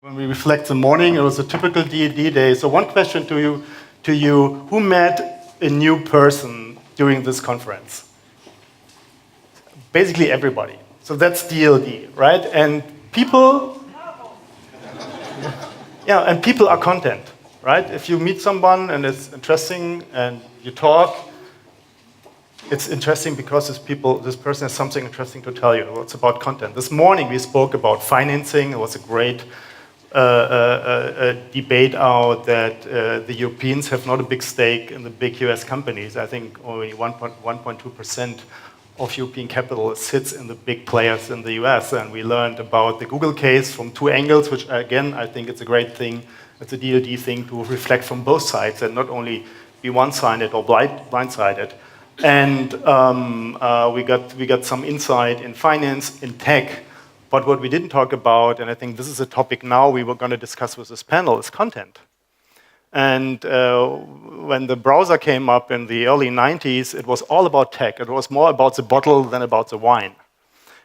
When we reflect the morning, it was a typical DLD day. So one question to you, who met a new person during this conference? Basically everybody. So that's DLD, right? And people, yeah, and people are content, right? If you meet someone and it's interesting and you talk, it's interesting because this person has something interesting to tell you. It's about content. This morning we spoke about financing. It was a great debate out that the Europeans have not a big stake in the big US companies. I think only 1.2% of European capital sits in the big players in the US. And we learned about the Google case from two angles, which again, I think it's a great thing. It's a DLD thing to reflect from both sides and not only be one-sided or blindsided. And we got some insight in finance, in tech. But what we didn't talk about, and I think this is a topic now we were going to discuss with this panel, is content. And when the browser came up in the early 90s, it was all about tech. It was more about the bottle than about the wine.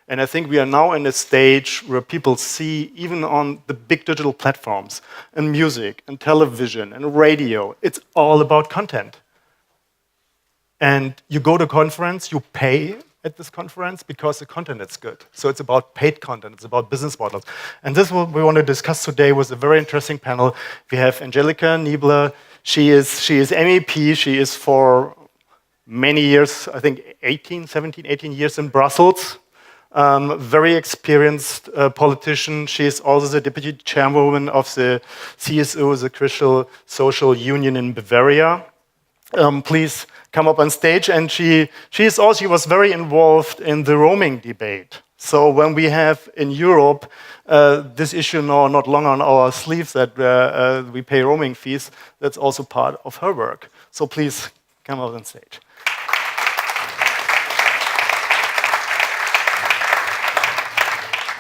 And I think we are now in a stage where people see, even on the big digital platforms, and music, and television, and radio, it's all about content. And you go to a conference, you pay at this conference because the content is good. So it's about paid content, it's about business models. And this is what we want to discuss today with a very interesting panel. We have Angelica Niebla. She is MEP. She is for many years, I think 17, 18 years in Brussels. Very experienced politician. She is also the deputy chairwoman of the CSU, the Christian Social Union in Bavaria. Please come up on stage. And she was very involved in the roaming debate. So when we have in Europe this issue now not longer on our sleeves that we pay roaming fees, that's also part of her work. So please come up on stage.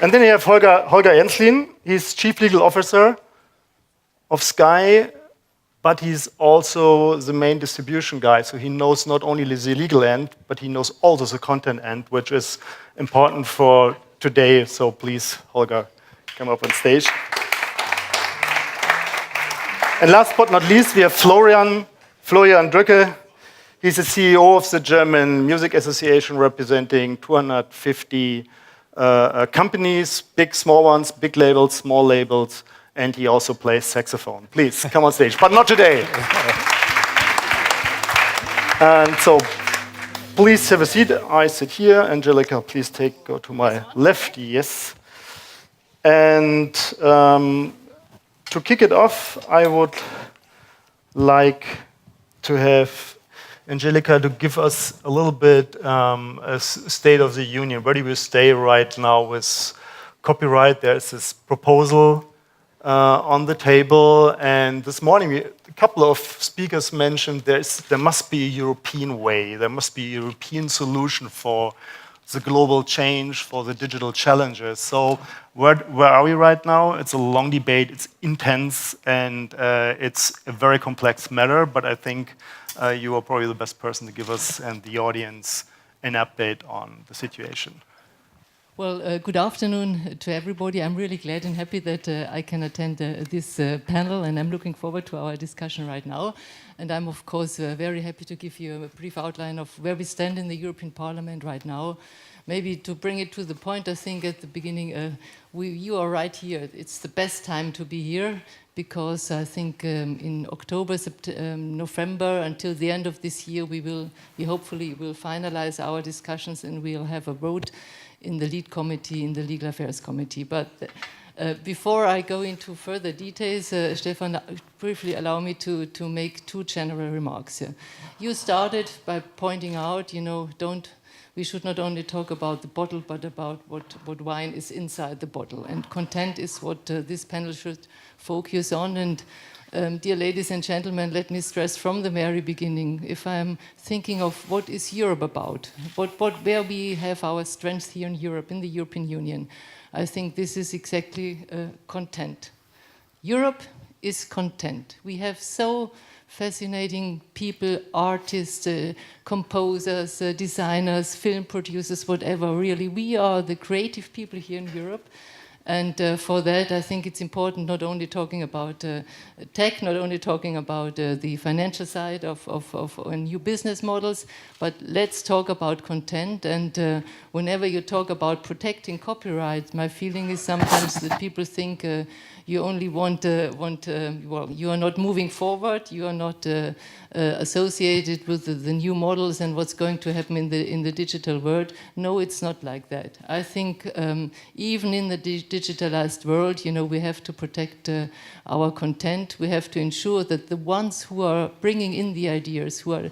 And then you have Holger Enßlin. He's Chief Legal Officer of Sky, but he's also the main distribution guy. So he knows not only the legal end, but he knows also the content end, which is important for today. So please, Holger, come up on stage. And last but not least, we have Florian Drücke. He's the CEO of the German Music Association, representing 250 companies, big, small ones, big labels, small labels, and he also plays saxophone. Please, come on stage, but not today. And so, please have a seat. I sit here. Angelica, please go to my left, yes. And to kick it off, I would like to have Angelica to give us a little bit a state of the union. Where do we stay right now with copyright? There's this proposal on the table, and this morning a couple of speakers mentioned there must be a European way, there must be a European solution for the global change, for the digital challenges. So where are we right now? It's a long debate, it's intense, and it's a very complex matter, but I think you are probably the best person to give us and the audience an update on the situation. Well, good afternoon to everybody. I'm really glad and happy that I can attend this panel, and I'm looking forward to our discussion right now. And I'm, of course, very happy to give you a brief outline of where we stand in the European Parliament right now. Maybe to bring it to the point, I think at the beginning, you are right here. It's the best time to be here, because I think in October, November, until the end of this year, we hopefully will finalize our discussions and we'll have a vote in the lead committee, in the Legal Affairs Committee. But before I go into further details, Stefan, briefly allow me to make two general remarks here. You started by pointing out, we should not only talk about the bottle, but about what wine is inside the bottle. And content is what this panel should focus on. And dear ladies and gentlemen, let me stress from the very beginning, if I'm thinking of what is Europe about, where we have our strengths here in Europe, in the European Union, I think this is exactly content. Europe is content. We have so fascinating people, artists, composers, designers, film producers, whatever, really. We are the creative people here in Europe. And for that, I think it's important not only talking about tech, not only talking about the financial side of new business models, but let's talk about content. And whenever you talk about protecting copyright, my feeling is sometimes that people think you only want well, you are not moving forward, you are not associated with the new models and what's going to happen in the digital world. No, it's not like that. I think even in the digitalized world, we have to protect our content. We have to ensure that the ones who are bringing in the ideas, who are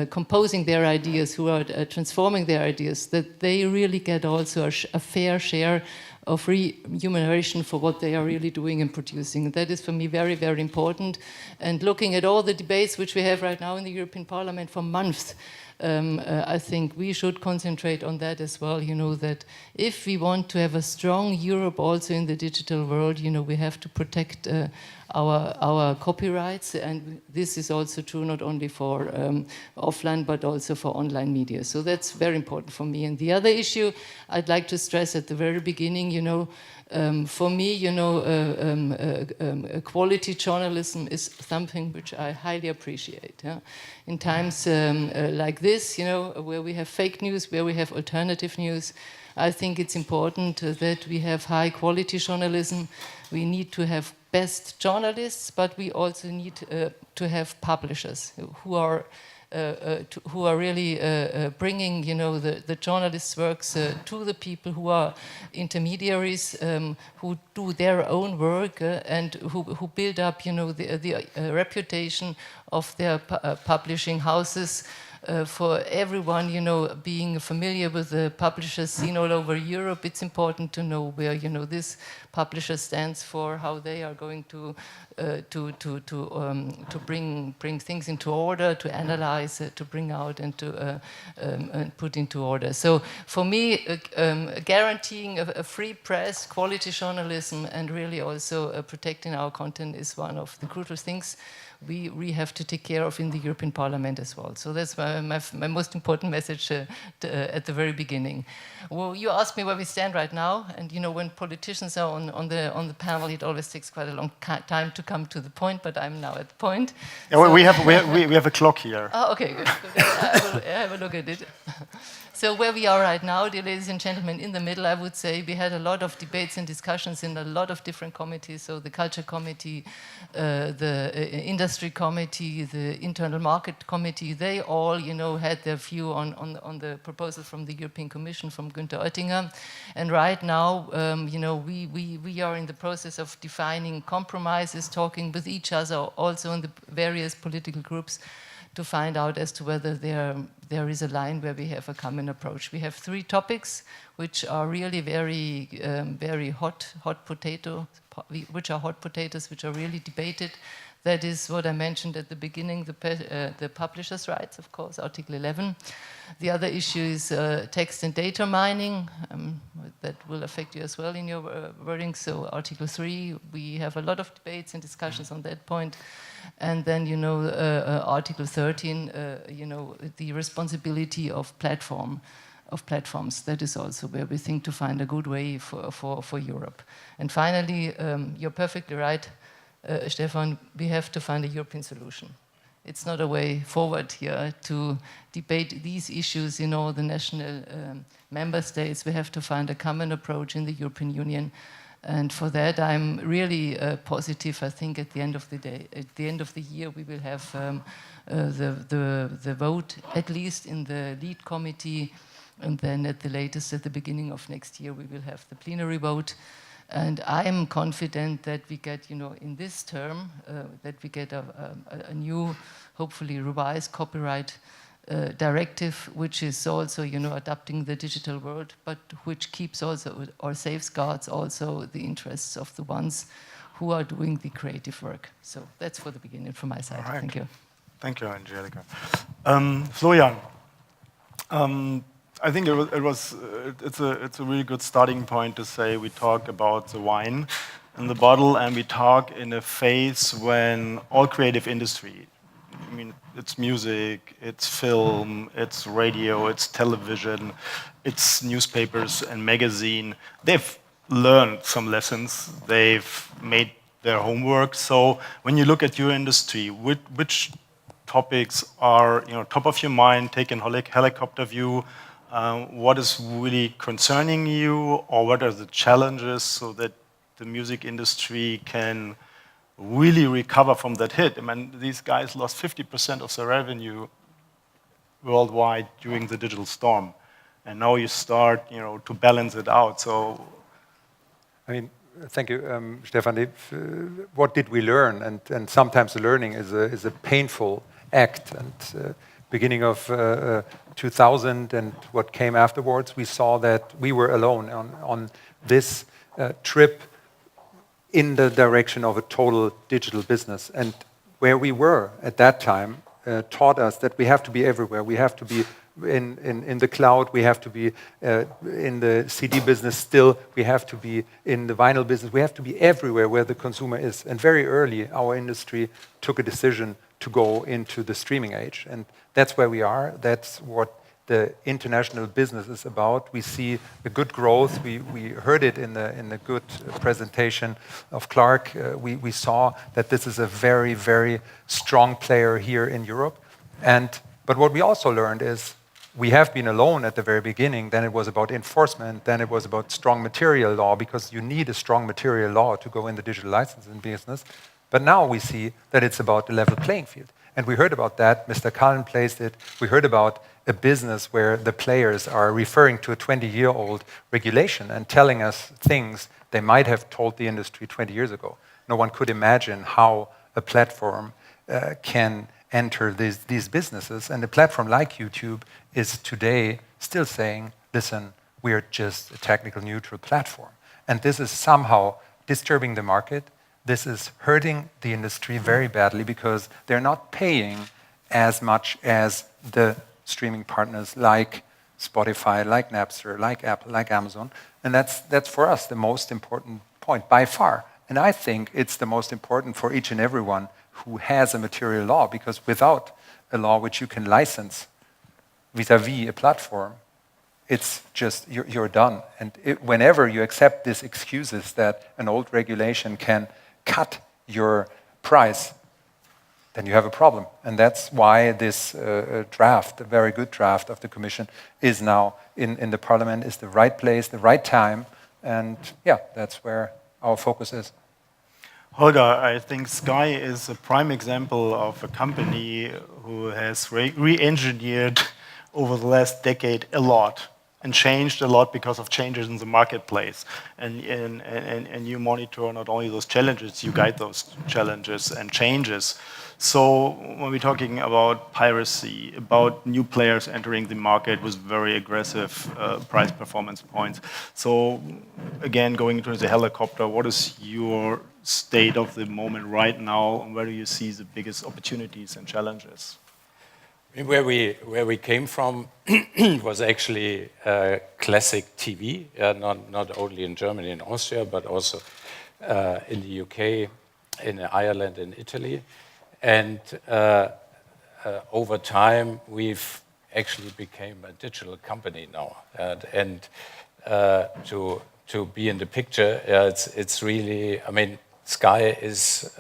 composing their ideas, who are transforming their ideas, that they really get also a fair share of remuneration for what they are really doing and producing. That is for me very, very important. And looking at all the debates which we have right now in the European Parliament for months, I think we should concentrate on that as well, that if we want to have a strong Europe also in the digital world, we have to protect our copyrights, and this is also true not only for offline but also for online media. So that's very important for me. And the other issue I'd like to stress at the very beginning, for me, quality journalism is something which I highly appreciate. Yeah? In times like this, where we have fake news, where we have alternative news, I think it's important that we have high quality journalism. We need to have best journalists, but we also need to have publishers who are really bringing, the journalists' works to the people who are intermediaries, who do their own work and who build up, the reputation of their publishing houses. For everyone, being familiar with the publishers seen all over Europe, it's important to know where, this publisher stands for, how they are going to bring things into order, to analyze, to bring out and to put into order. So for me, guaranteeing a free press, quality journalism, and really also protecting our content is one of the crucial things we have to take care of in the European Parliament as well. So that's my most important message at the very beginning. Well, you asked me where we stand right now, and when politicians are on the panel, it always takes quite a long time to come to the point. But I'm now at the point. Yeah, so we have a clock here. Oh, okay, good. I have a look at it. So where we are right now, dear ladies and gentlemen, in the middle, I would say we had a lot of debates and discussions in a lot of different committees. So the Culture Committee, the Industry Committee, the Internal Market Committee, they all, had their view on the proposal from the European Commission, from Günther Oettinger. And right now, we are in the process of defining compromises, talking with each other, also in the various political groups, to find out as to whether there is a line where we have a common approach. We have 3 topics which are really very hot potatoes, which are really debated. That is what I mentioned at the beginning, the publishers' rights, of course, Article 11. The other issue is text and data mining. That will affect you as well in your wording. So Article 3, we have a lot of debates and discussions on that point. And then, Article 13, the responsibility of platforms. That is also where we think to find a good way for Europe. And finally, you're perfectly right, Stefan, we have to find a European solution. It's not a way forward here to debate these issues in all the national member states. We have to find a common approach in the European Union. And for that, I'm really positive. I think at the end of the day, at the end of the year, we will have the vote, at least in the lead committee, and then at the latest, at the beginning of next year, we will have the plenary vote. And I am confident that we get, in this term, that we get a new, hopefully revised copyright directive, which is also, adapting the digital world, but which keeps also or safeguards also the interests of the ones who are doing the creative work. So that's for the beginning from my side. Right. Thank you. Thank you, Angelica. Florian, I think it's a really good starting point to say we talk about the wine in the bottle, and we talk in a phase when all creative industry, it's music, it's film, it's radio, it's television, it's newspapers and magazine. They've learned some lessons. They've made their homework. So when you look at your industry, which topics are top of your mind, taking helicopter view? What is really concerning you, or what are the challenges so that the music industry can really recover from that hit? I mean, these guys lost 50% of their revenue worldwide during the digital storm, and now you start, to balance it out. So, I mean, thank you, Stefan. What did we learn? And sometimes the learning is a painful act. And beginning of 2000 and what came afterwards, we saw that we were alone on this trip in the direction of a total digital business. And where we were at that time taught us that we have to be everywhere. We have to be in the cloud, we have to be in the CD business still, we have to be in the vinyl business, we have to be everywhere where the consumer is. And very early, our industry took a decision to go into the streaming age. And that's where we are. That's what the international business is about. We see a good growth. We heard it in the good presentation of Clark. We saw that this is a very, very strong player here in Europe. But what we also learned is we have been alone at the very beginning. Then it was about enforcement. Then it was about strong material law, because you need a strong material law to go in the digital licensing business. But now we see that it's about the level playing field. And we heard about that. Mr. Cullen placed it. We heard about a business where the players are referring to a 20-year-old regulation and telling us things they might have told the industry 20 years ago. No one could imagine how a platform can enter these businesses. And a platform like YouTube is today still saying, listen, we are just a technical neutral platform. And this is somehow disturbing the market. This is hurting the industry very badly, because they're not paying as much as the streaming partners like Spotify, like Napster, like Apple, like Amazon. And that's for us the most important point by far. And I think it's the most important for each and everyone who has a material law, because without a law which you can license vis-a-vis a platform, it's just, you're done. And whenever you accept these excuses that an old regulation can cut your price, then you have a problem. And that's why this draft, a very good draft of the Commission, is now in the Parliament, is the right place, the right time. And yeah, that's where our focus is. Holger, I think Sky is a prime example of a company who has re-engineered over the last decade a lot and changed a lot because of changes in the marketplace. And you monitor not only those challenges, you guide those challenges and changes. So when we're talking about piracy, about new players entering the market with very aggressive price performance points. So again, going into the helicopter, what is your state of the moment right now, and where do you see the biggest opportunities and challenges? Where we came from was actually classic TV, not only in Germany and Austria, but also in the UK, in Ireland and Italy. And over time, we've actually became a digital company now. And to be in the picture, it's really, I mean, Sky is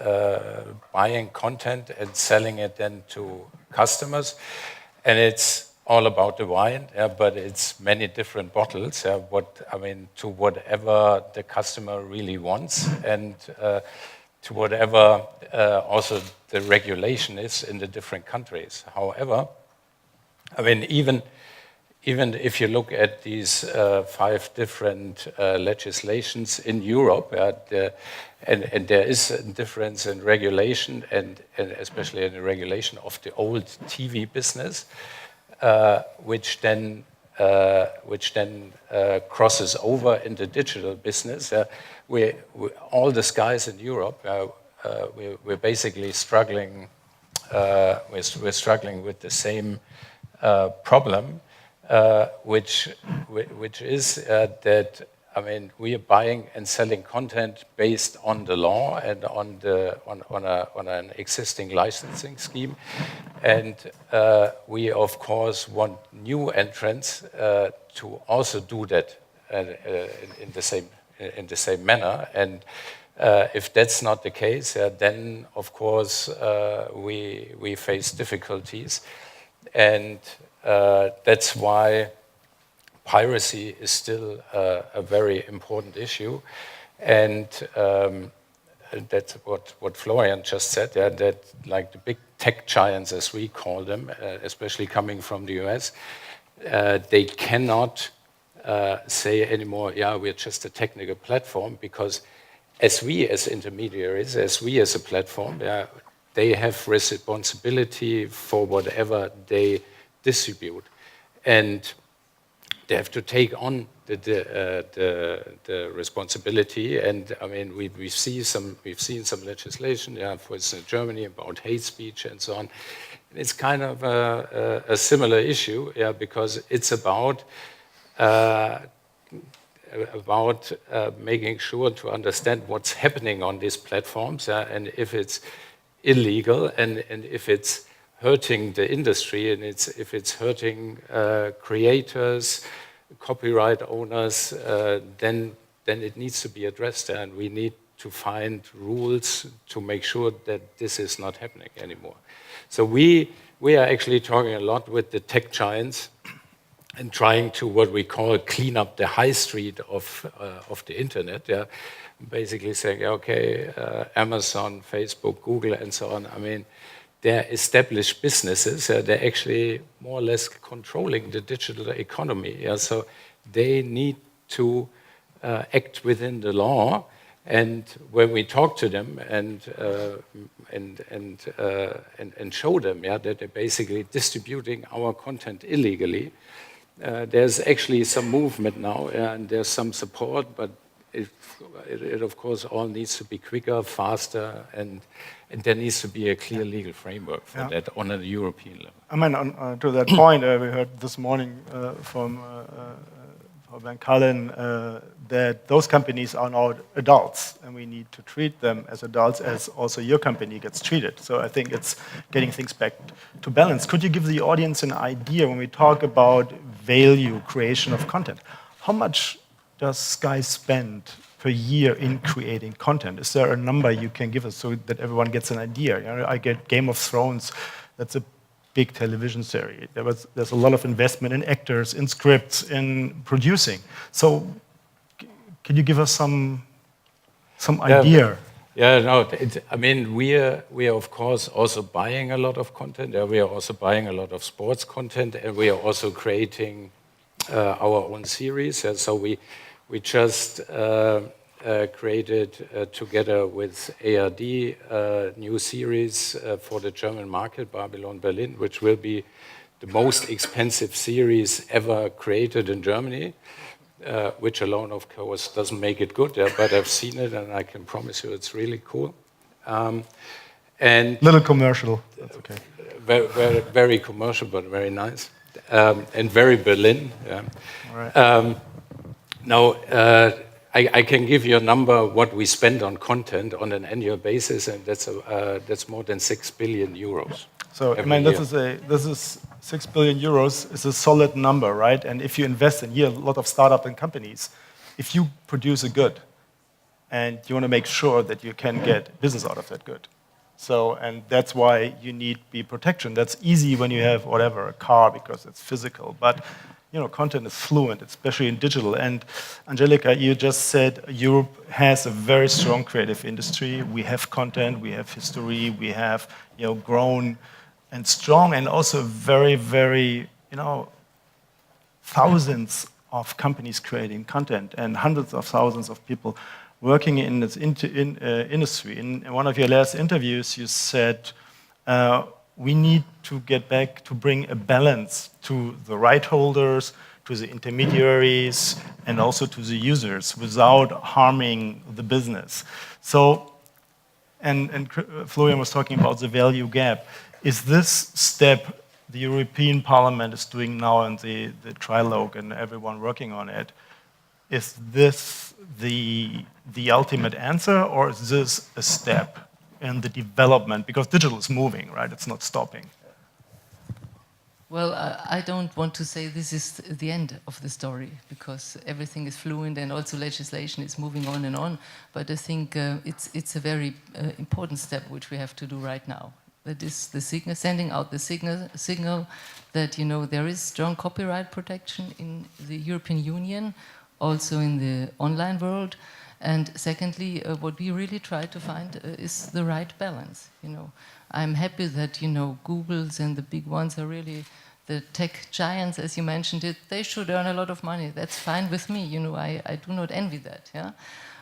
buying content and selling it then to customers, and it's all about the wine, but it's many different bottles. To whatever the customer really wants, and to whatever also the regulation is in the different countries. However, I mean, even if you look at these 5 different legislations in Europe, and there is a difference in regulation, and especially in the regulation of the old TV business, which then crosses over in the digital business. All the Skies in Europe, we're basically struggling. We're struggling with the same problem. Which is that, I mean, we are buying and selling content based on the law and on an existing licensing scheme, and we of course want new entrants to also do that in in the same manner. And if that's not the case, then of course we face difficulties, and that's why piracy is still a very important issue. And that's what Florian just said, that like the big tech giants, as we call them, especially coming from the US, they cannot say anymore, we're just a technical platform, because as we as intermediaries, as we as a platform, they have responsibility for whatever they distribute. And they have to take on the responsibility. And I mean, we've seen some legislation, for instance, in Germany about hate speech and so on. It's kind of a similar issue, because it's about making sure to understand what's happening on these platforms, and if it's illegal, and if it's hurting the industry, and if it's hurting creators, copyright owners, then it needs to be addressed, and we need to find rules to make sure that this is not happening anymore. So we are actually talking a lot with the tech giants and trying to, what we call, clean up the high street of the internet. Basically saying, okay, Amazon, Facebook, Google, and so on. I mean, they're established businesses. They're actually more or less controlling the digital economy. So they need to act within the law. And when we talk to them and show them that they're basically distributing our content illegally, there's actually some movement now, and there's some support, but it of course all needs to be quicker, faster, and there needs to be a clear legal framework for that on a European level. I mean, to that point, we heard this morning from Van Cullen that those companies are now adults, and we need to treat them as adults, as also your company gets treated. So I think it's getting things back to balance. Could you give the audience an idea, when we talk about value creation of content, how much does Sky spend per year in creating content? Is there a number you can give us so that everyone gets an idea? You know, I get Game of Thrones, that's a big television series. There's a lot of investment in actors, in scripts, in producing. So can you give us some idea? I mean, we are of course also buying a lot of content. We are also buying a lot of sports content, and we are also creating our own series. So we just created together with ARD a new series for the German market, Babylon Berlin, which will be the most expensive series ever created in Germany, which alone, of course, doesn't make it good, but I've seen it, and I can promise you it's really cool. And little commercial, that's okay. Very, very commercial, but very nice. And very Berlin. All right. Now, I can give you a number what we spend on content on an annual basis, and that's more than 6 billion euros. So I mean, this is 6 billion euros is a solid number, right? And if you invest in a lot of startup and companies, if you produce a good, and you want to make sure that you can get business out of that good. So, and that's why you need protection. That's easy when you have whatever, a car, because it's physical. But you know, content is fluent, especially in digital. And Angelica, you just said Europe has a very strong creative industry. We have content, we have history, we have grown and strong, and also very, very thousands of companies creating content and hundreds of thousands of people working in this industry. In one of your last interviews, you said we need to get back to bring a balance to the right holders, to the intermediaries, and also to the users without harming the business. So, and Florian was talking about the value gap. Is this step the European Parliament is doing now in the trilogue and everyone working on it, is this the ultimate answer, or is this a step in the development? Because digital is moving, right? It's not stopping. Well, I don't want to say this is the end of the story, because everything is fluent and also legislation is moving on and on. But I think it's a very important step which we have to do right now. That is the signal, sending out the signal that, you know, there is strong copyright protection in the European Union, also in the online world. And secondly, what we really try to find is the right balance. You know, I'm happy that, you know, Google's and the big ones are really the tech giants, as you mentioned it. They should earn a lot of money. That's fine with me. You know, I do not envy that. Yeah,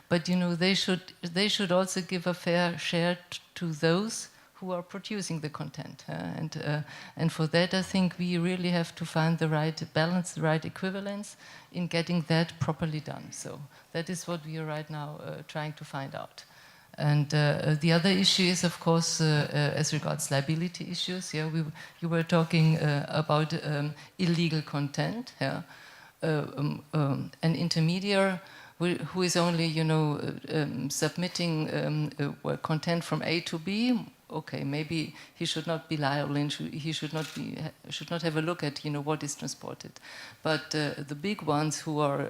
but you know, they should also give a fair share to those who are producing the content. And for that, I think we really have to find the right balance, the right equivalence in getting that properly done. So that is what we are right now trying to find out. And the other issue is, of course, as regards liability issues. Yeah, you were talking about illegal content. Yeah, an intermediary who is only, you know, submitting content from A to B. Okay, maybe he should not be liable, and he should not have a look at, you know, what is transported. But the big ones who are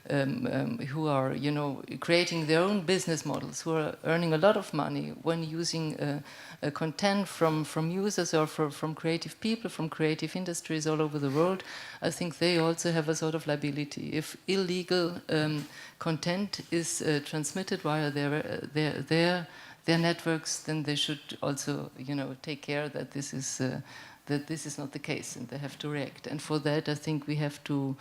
you know, creating their own business models, who are earning a lot of money when using content from users or from creative people, from creative industries all over the world, I think they also have a sort of liability. If illegal content is transmitted via their networks, then they should also, you know, take care that this is not the case, and they have to react. And for that, I think we have to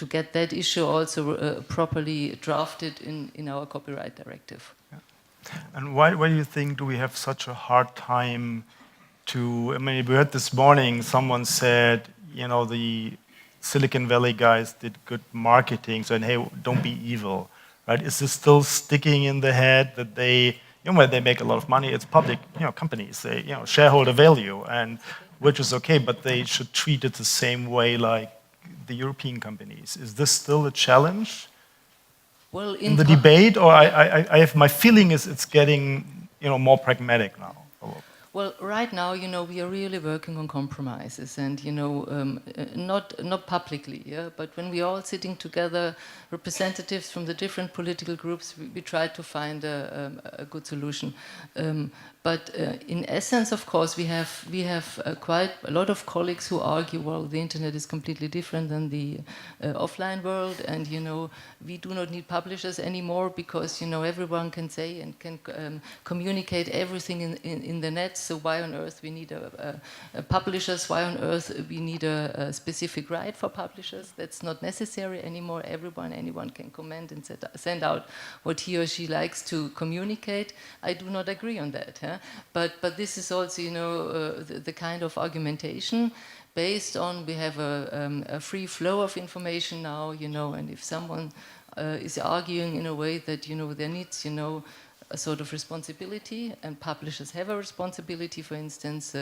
get that issue also properly drafted in our copyright directive. Yeah. And why do you think do we have such a hard time to? I mean, we heard this morning someone said, you know, the Silicon Valley guys did good marketing, so, and hey, don't be evil. Right? Is this still sticking in the head that they, you know, when they make a lot of money, it's public, you know, companies, they, you know, shareholder value, and which is okay, but they should treat it the same way like the European companies. Is this still a challenge? Well, in the debate, or I have my feeling is it's getting, you know, more pragmatic now. Well, right now, you know, we are really working on compromises, and, you know, not publicly, yeah, but when we are all sitting together, representatives from the different political groups, we try to find a good solution. But in essence, of course, we have quite a lot of colleagues who argue, well, the internet is completely different than the offline world, and, you know, we do not need publishers anymore because, you know, everyone can say and can communicate everything in the net. So why on earth we need a publishers? Why on earth we need a specific right for publishers? That's not necessary anymore. Anyone can comment and send out what he or she likes to communicate. I do not agree on that. Huh? But this is also, you know, the kind of argumentation based on we have a free flow of information now, you know, and if someone is arguing in a way that, you know, there needs, you know, a sort of responsibility, and publishers have a responsibility, for instance,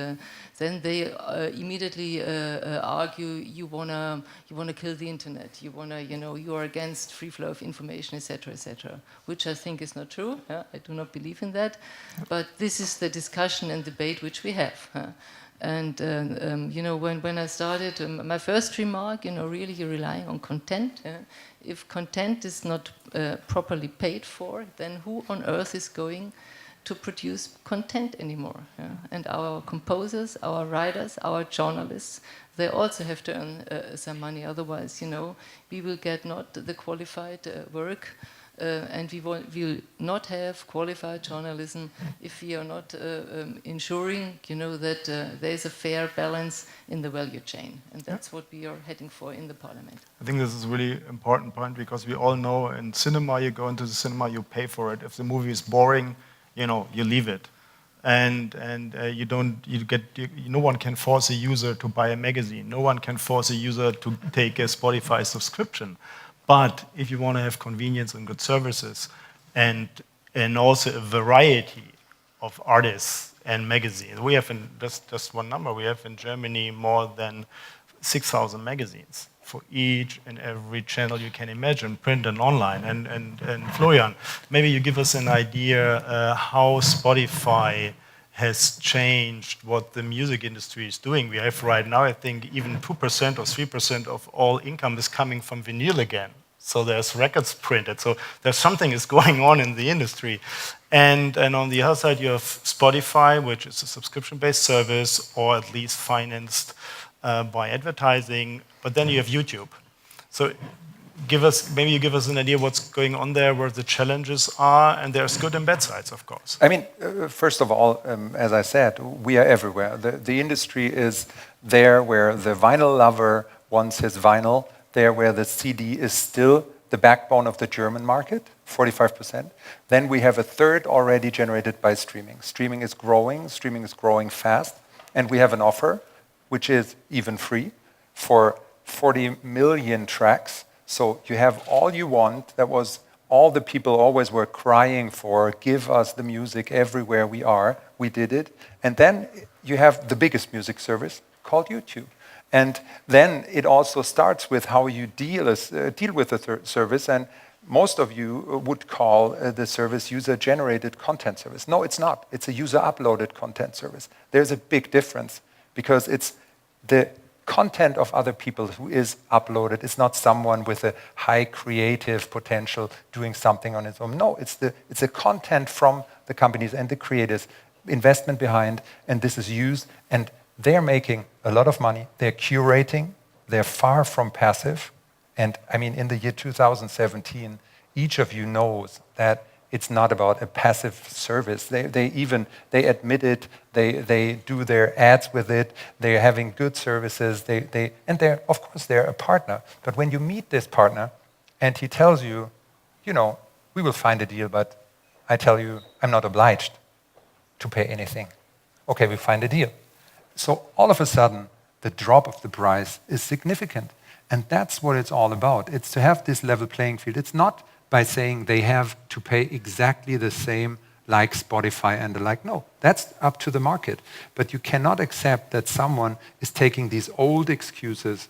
then they immediately argue you wanna kill the internet, you know, you are against free flow of information, etc., which I think is not true. I do not believe in that, but this is the discussion and debate which we have. And you know, when I started, my first remark, you know, really you're relying on content. If content is not properly paid for, then who on earth is going to produce content anymore? And our composers, our writers, our journalists, they also have to earn some money. Otherwise, you know, we will get not the qualified work. And we will not have qualified journalism if we are not ensuring, you know, that there is a fair balance in the value chain, and that's what we are heading for in the Parliament. I think this is a really important point because we all know in cinema, you go into the cinema, you pay for it. If the movie is boring, you know, you leave it, and no one can force a user to buy a magazine. No one can force a user to take a Spotify subscription. But if you want to have convenience and good services, and also a variety of artists and magazines, we have just one number. We have in Germany more than 6,000 magazines for each and every channel you can imagine, print and online. And Florian, maybe you give us an idea how Spotify has changed what the music industry is doing. We have right now, I think, even 2% or 3% of all income is coming from vinyl again. So there's records printed. So there's something is going on in the industry. And on the other side, you have Spotify, which is a subscription-based service, or at least financed by advertising. But then you have YouTube. So maybe you give us an idea what's going on there, where the challenges are, and there's good and bad sides, of course. I mean, first of all, as I said, we are everywhere. The industry is there where the vinyl lover wants his vinyl, there where the CD is still the backbone of the German market, 45%. Then we have a third already generated by streaming. Streaming is growing fast, and we have an offer, which is even free, for 40 million tracks. So you have all you want. That was all the people always were crying for. Give us the music everywhere we are. We did it. And then you have the biggest music service called YouTube. And then it also starts with how you deal with the service. And most of you would call the service user-generated content service. No, it's not. It's a user-uploaded content service. There's a big difference because it's the content of other people who is uploaded. It's not someone with a high creative potential doing something on its own. No, it's the content from the companies and the creators, investment behind, and this is used. And they're making a lot of money. They're curating. They're far from passive. And I mean, in the year 2017, each of you knows that it's not about a passive service. They admit it. They do their ads with it. They're having good services. And of course they're a partner. But when you meet this partner, and he tells you, we will find a deal, but I tell you, I'm not obliged to pay anything. Okay, we find a deal. So all of a sudden, the drop of the price is significant. And that's what it's all about. It's to have this level playing field. It's not by saying they have to pay exactly the same like Spotify and the like. No, that's up to the market. But you cannot accept that someone is taking these old excuses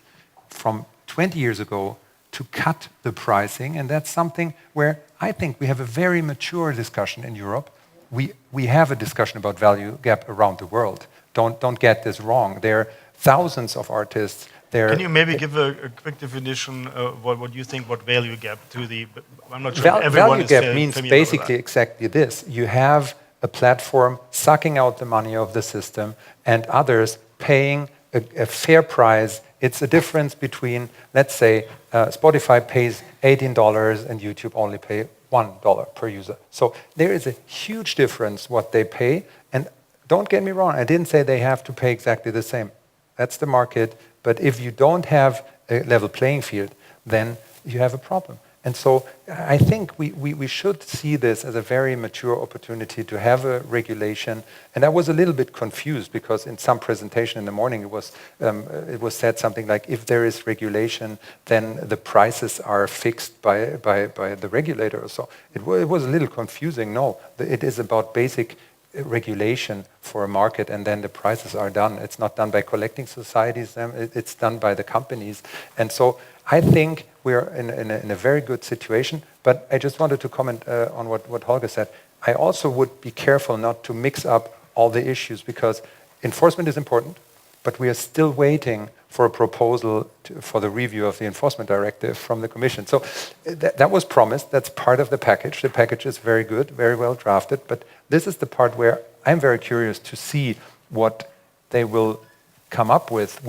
from 20 years ago to cut the pricing. And that's something where I think we have a very mature discussion in Europe. We have a discussion about value gap around the world. Don't get this wrong. There are thousands of artists. Can you maybe give a quick definition what you think what value gap to the? I'm not sure everyone value is gap means basically exactly this. You have a platform sucking out the money of the system and others paying a fair price. It's a difference between, let's say, Spotify pays $18 and YouTube only pay $1 per user. So there is a huge difference what they pay. And don't get me wrong, I didn't say they have to pay exactly the same. That's the market. But if you don't have a level playing field, then you have a problem. And so I think we should see this as a very mature opportunity to have a regulation. And I was a little bit confused because in some presentation in the morning it was said something like, if there is regulation, then the prices are fixed by the regulator or so. It was a little confusing. No, it is about basic regulation for a market, and then the prices are done. It's not done by collecting societies, it's done by the companies. And so I think we're in a very good situation, but I just wanted to comment on what Holger said. I also would be careful not to mix up all the issues because enforcement is important, but we are still waiting for a proposal for the review of the enforcement directive from the Commission. So that was promised. That's part of the package. The package is very good, very well drafted, but this is the part where I'm very curious to see what they will come up with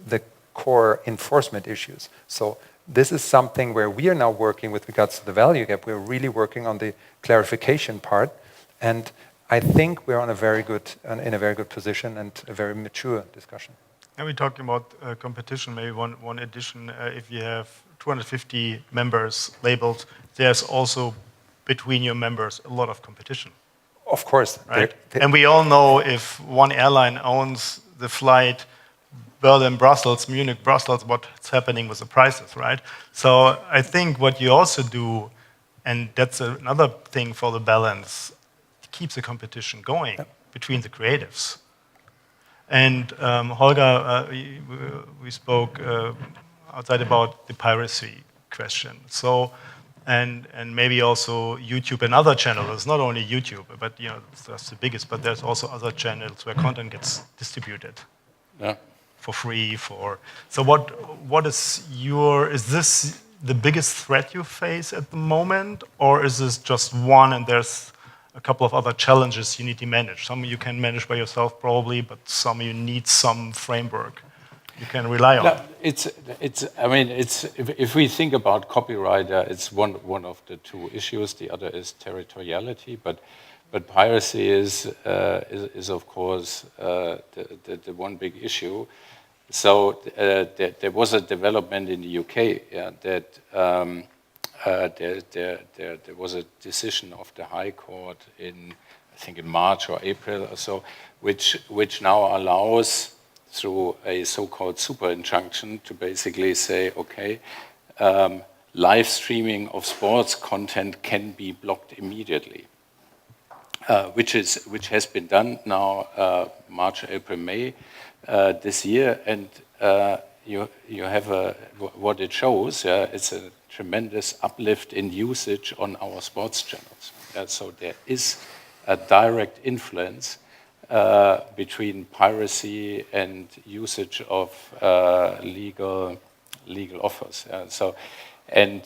the core enforcement issues. So this is something where we are now working with regards to the value gap. We're really working on the clarification part, and I think we're in a very good position and a very mature discussion. And we're talking about competition, maybe one addition. If you have 250 members labeled, there's also between your members a lot of competition. Of course. Right? And we all know if one airline owns the flight Berlin-Brussels, Munich-Brussels, what's happening with the prices, right? So I think what you also do, and that's another thing for the balance, keeps the competition going between the creatives. And Holger, we spoke outside about the piracy question. So and maybe also YouTube and other channels. It's not only YouTube, but that's the biggest. But there's also other channels where content gets distributed for free. So what is this the biggest threat you face at the moment, or is this just one and there's a couple of other challenges you need to manage? Some you can manage by yourself probably, but some you need some framework you can rely on. No, if we think about copyright, it's one of the two issues. The other is territoriality, but piracy is of course the one big issue. So there was a development in the UK that there was a decision of the High Court in, I think, in March or April or so, which now allows, through a so-called super injunction, to basically say, okay, live streaming of sports content can be blocked immediately, which has been done now March, April, May this year, and you have what it shows. It's a tremendous uplift in usage on our sports channels. So there is a direct influence between piracy and usage of legal offers. So, and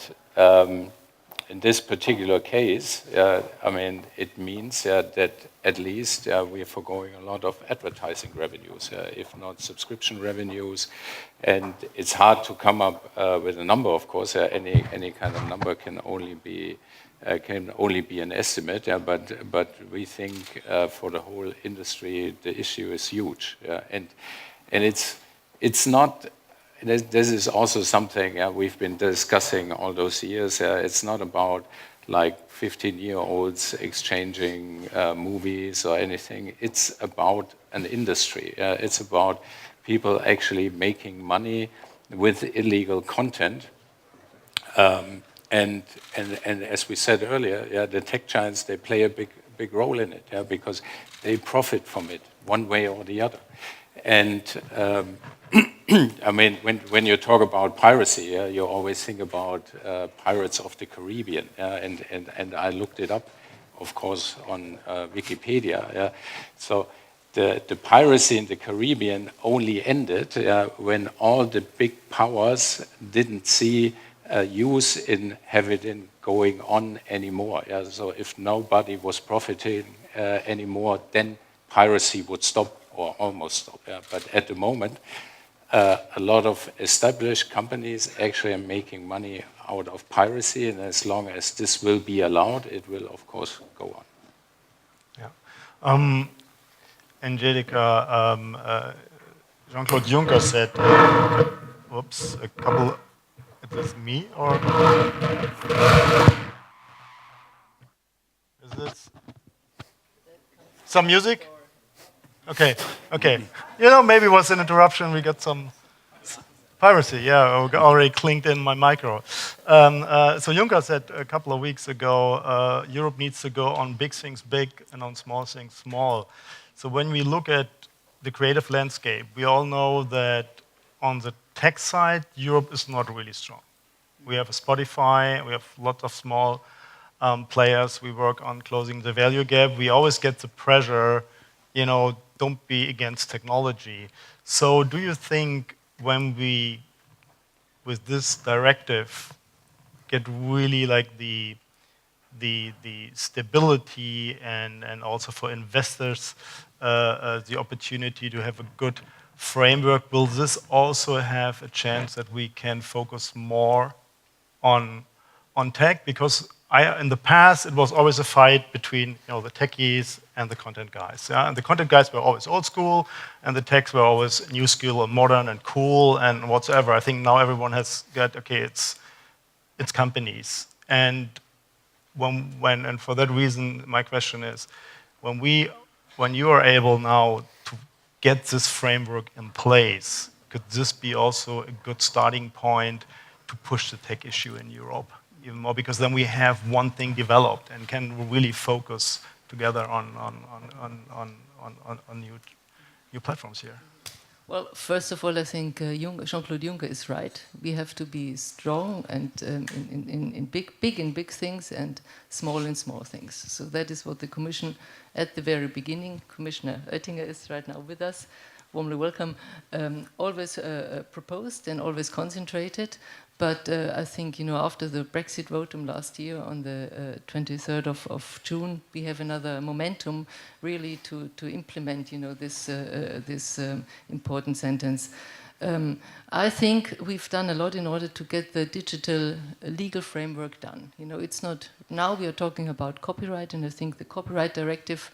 in this particular case, it means that at least we are foregoing a lot of advertising revenues, if not subscription revenues. And it's hard to come up with a number, of course. Any kind of number can only be an estimate. But we think for the whole industry, the issue is huge. And it's not. This is also something we've been discussing all those years. It's not about like 15-year-olds exchanging movies or anything. It's about an industry. It's about people actually making money with illegal content. And as we said earlier, the tech giants, they play a big role in it, because they profit from it one way or the other. And when you talk about piracy, you always think about Pirates of the Caribbean, and I looked it up, of course, on Wikipedia. So the piracy in the Caribbean only ended when all the big powers didn't see use in having going on anymore. So if nobody was profiting anymore, then piracy would stop or almost stop. But at the moment, a lot of established companies actually are making money out of piracy, and as long as this will be allowed, it will, of course, go on. Yeah. Angelica, Jean-Claude Juncker said, whoops, a couple, is this me or? Is this some music? Okay. Maybe it was an interruption. We got some piracy. Yeah, already clinked in my micro. So Juncker said a couple of weeks ago, Europe needs to go on big things big and on small things small. So when we look at the creative landscape, we all know that on the tech side, Europe is not really strong. We have a Spotify, we have lots of small players. We work on closing the value gap. We always get the pressure, don't be against technology. So do you think when we, with this directive, get really like the stability and also for investors the opportunity to have a good framework, will this also have a chance that we can focus more on tech? Because in the past, it was always a fight between the techies and the content guys. Yeah? And the content guys were always old school, and the techs were always new school and modern and cool and whatsoever. I think now everyone has got, okay, it's companies. And and for that reason, my question is, when you are able now to get this framework in place, could this be also a good starting point to push the tech issue in Europe even more? Because then we have one thing developed and can really focus together on new platforms here. Well, first of all, I think Jean-Claude Juncker is right. We have to be strong and in big things and small in small things. So that is what the Commission, at the very beginning, Commissioner Oettinger is right now with us, warmly welcome, always proposed and always concentrated. But I think, after the Brexit votum last year on the 23rd of June, we have another momentum really to implement, this important sentence. I think we've done a lot in order to get the digital legal framework done. It's not, now we are talking about copyright, and I think the copyright directive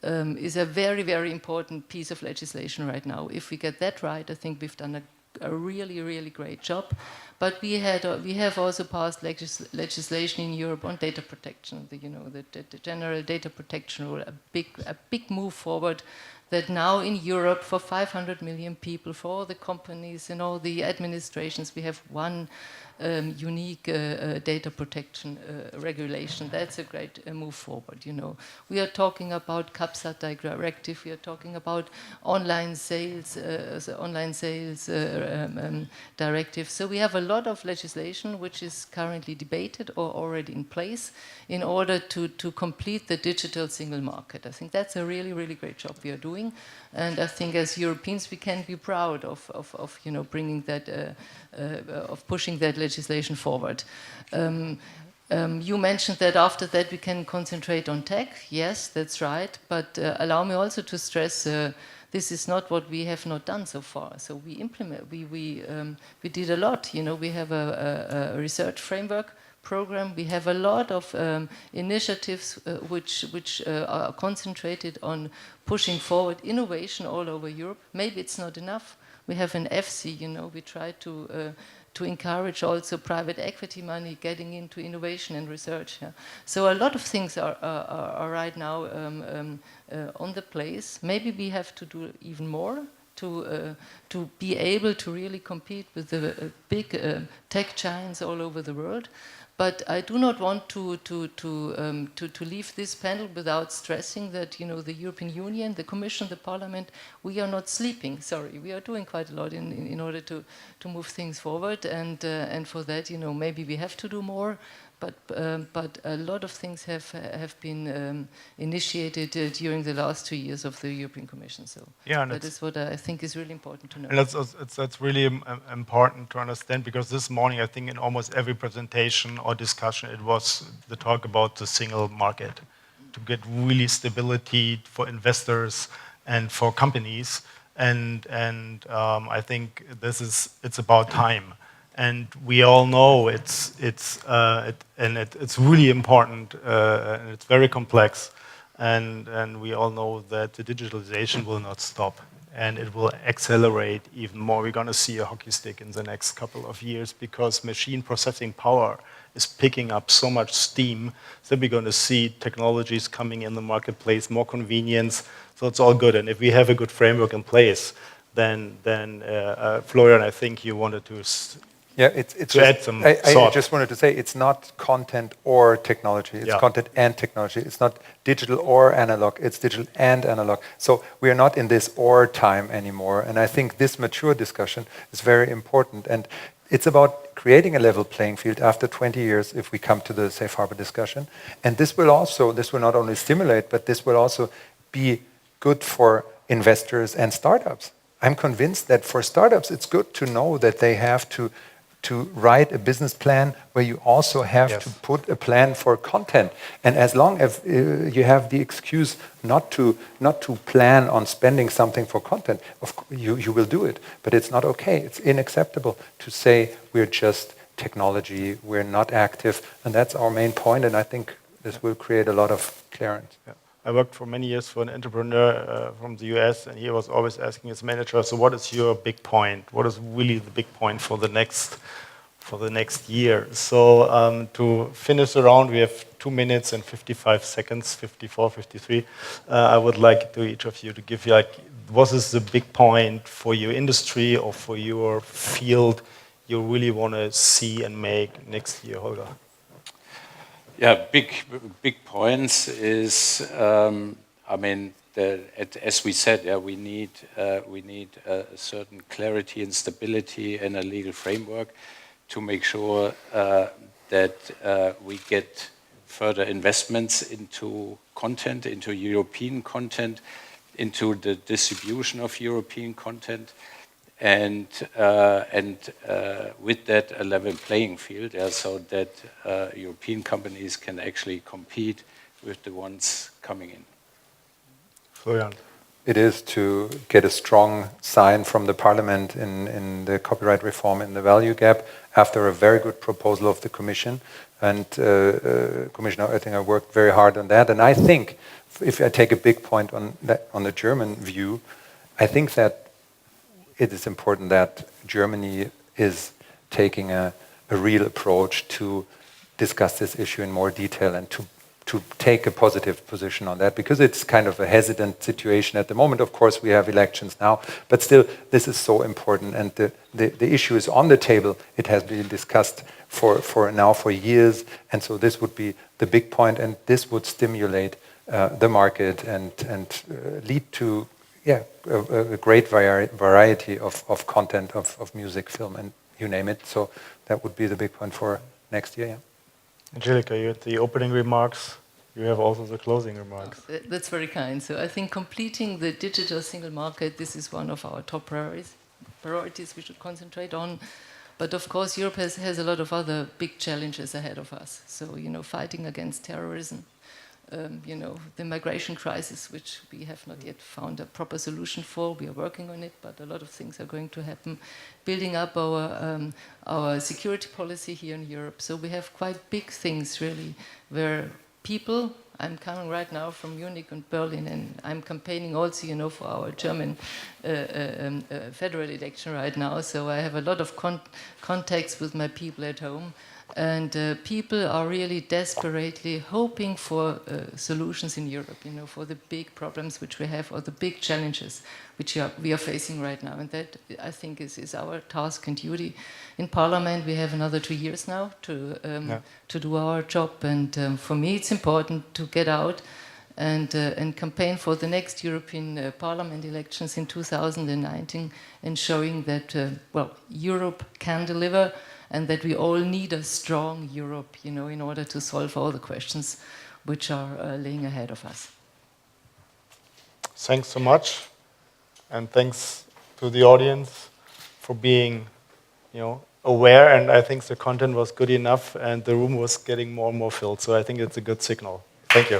is a very, very important piece of legislation right now. If we get that right, I think we've done a really, really great job. But we have also passed legislation in Europe on data protection. The general data protection rule, a big move forward. That now in Europe, for 500 million people, for all the companies and all the administrations, we have one unique data protection regulation. That's a great move forward. We are talking about CAPSAT directive. We are talking about online sales directive. So we have a lot of legislation which is currently debated or already in place in order to complete the digital single market. I think that's a really, really great job we are doing, and I think as Europeans we can be proud of bringing that, of pushing that legislation forward. You mentioned that after that we can concentrate on tech. Yes, that's right. But allow me also to stress this is not what we have not done so far. So we implement. We did a lot. We have a research framework program. We have a lot of initiatives which are concentrated on pushing forward innovation all over Europe. Maybe it's not enough. We have an FC. We try to encourage also private equity money getting into innovation and research. Yeah. So a lot of things are right now on the place. Maybe we have to do even more to be able to really compete with the big tech giants all over the world. But I do not want to leave this panel without stressing that the European Union, the Commission, the Parliament, we are not sleeping. Sorry, we are doing quite a lot in order to move things forward, and for that maybe we have to do more. But a lot of things have been initiated during the last 2 years of the European Commission. So yeah, that is what I think is really important to know. And that's really important to understand, because this morning I think in almost every presentation or discussion it was the talk about the single market, to get really stability for investors and for companies, and I think it's about time. And we all know it's really important, and it's very complex, and we all know that the digitalization will not stop, and it will accelerate even more. We're going to see a hockey stick in the next couple of years, because machine processing power is picking up so much steam that we're going to see technologies coming in the marketplace, more convenience. So it's all good, and if we have a good framework in place, then Florian, I think you wanted to. Yeah, it's add some I just wanted to say it's not content or technology. It's Yeah. content and technology. It's not digital or analog. It's digital and analog. So we are not in this or time anymore. And I think this mature discussion is very important. And it's about creating a level playing field after 20 years if we come to the safe harbor discussion. And this will not only stimulate, but this will also be good for investors and startups. I'm convinced that for startups, it's good to know that they have to write a business plan where you also have Yes. to put a plan for content. And as long as you have the excuse not to plan on spending something for content, you will do it. But it's not okay. It's unacceptable to say we're just technology, we're not active. And that's our main point. And I think this will create a lot of clarity. Yeah. I worked for many years for an entrepreneur from the US, and he was always asking his manager, so what is your big point? What is really the big point for the next year? So to finish around, we have 2 minutes and 55 seconds, 54, 53. I would like to each of you to give you, what is the big point for your industry or for your field you really want to see and make next year, Holger? Yeah, big points is, as we said, yeah, we need a certain clarity and stability in a legal framework to make sure that we get further investments into content, into European content, into the distribution of European content, and with that a level playing field, yeah, so that European companies can actually compete with the ones coming in. Florian. It is to get a strong sign from the Parliament in the copyright reform in the value gap after a very good proposal of the Commission. And Commissioner Oettinger worked very hard on that. And I think, if I take a big point on the German view, I think that it is important that Germany is taking a real approach to discuss this issue in more detail and to take a positive position on that, because it's kind of a hesitant situation at the moment. Of course, we have elections now, but still, this is so important, and the issue is on the table. It has been discussed for years, and so this would be the big point, and this would stimulate the market and lead to a great variety of content, of music, film, and you name it. So that would be the big point for next year. Yeah. Angelica, you had the opening remarks. You have also the closing remarks. Oh, that's very kind. So I think completing the digital single market, this is one of our top priorities we should concentrate on. But of course, Europe has a lot of other big challenges ahead of us. So, fighting against terrorism, the migration crisis, which we have not yet found a proper solution for. We are working on it, but a lot of things are going to happen. Building up our security policy here in Europe. So we have quite big things, really, where people, I'm coming right now from Munich and Berlin, and I'm campaigning also, for our German federal election right now. So I have a lot of contacts with my people at home. And people are really desperately hoping for solutions in Europe, for the big problems which we have, or the big challenges which we are facing right now. And that, I think, is our task and duty. In Parliament, we have another 2 years now to do our job. And for me, it's important to get out and campaign for the next European Parliament elections in 2019, and showing that, Europe can deliver, and that we all need a strong Europe, in order to solve all the questions which are laying ahead of us. Thanks so much, and thanks to the audience for being, aware. And I think the content was good enough, and the room was getting more and more filled. So I think it's a good signal. Thank you.